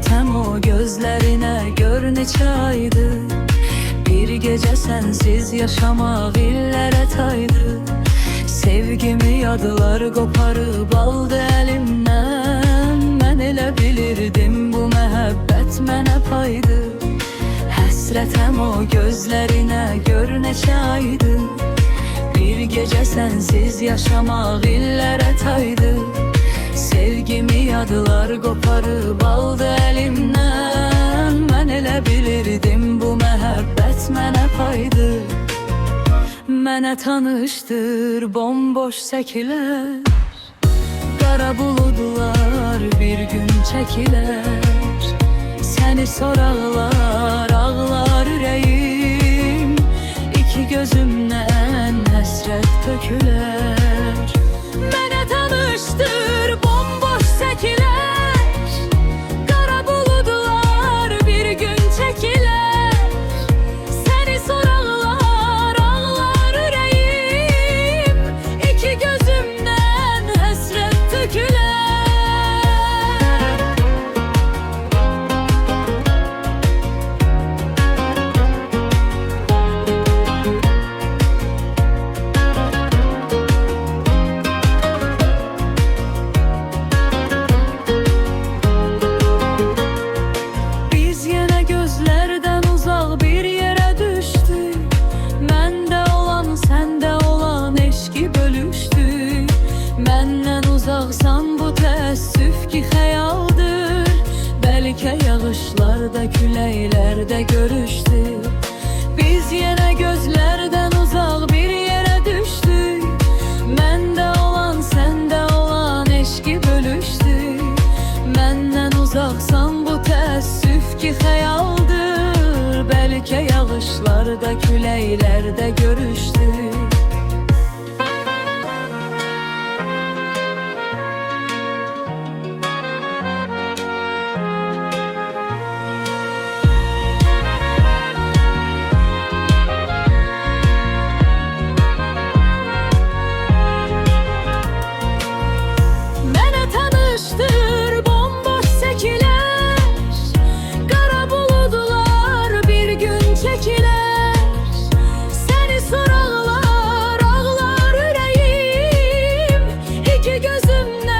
Həsrətəm o gözlərinə, gör neçə aydır bir gecə sənsiz yaşamaq illərə taydı. Sevgimi yadılar qoparıb aldı əlimdən, mən elə bilirdim bu məhəbbət mənə paydı. Həsrətəm o gözlərinə, gör neçə aydır bir gecə sənsiz yaşamaq illərə taydı. Sevgimi yadılar qoparıb aldı əlimdən, mən elə bilirdim bu məhəbbət mənə paydı. Mənə tanışdır bomboş səkilər, qara buludlar bir gün çəkilər. Səni soraqlar, ağlar ürəyim, iki gözümdən həsrət tökülər. Mənə tanışdır bomboş səkilər, qara buludlar bir gün çəkilər. Səni soraqlar, ağlar ürəyim, iki gözümdən həsrət tökülər. Uzaqsan bu təəssüf ki xəyaldır, bəlkə yağışlarda, küləklərdə görüşdük. Biz yenə gözlərdən uzaq bir yerə düşdük. Məndə olan, səndə olan eşqi bölüşdük. Məndən uzaqsan bu təəssüf ki xəyaldır, bəlkə yağışlarda, küləklərdə görüşdük. Bomboş səkilər, qara buludlar bir gün çəkilər. Səni soraqlar, ağlar ürəyim, iki gözümdən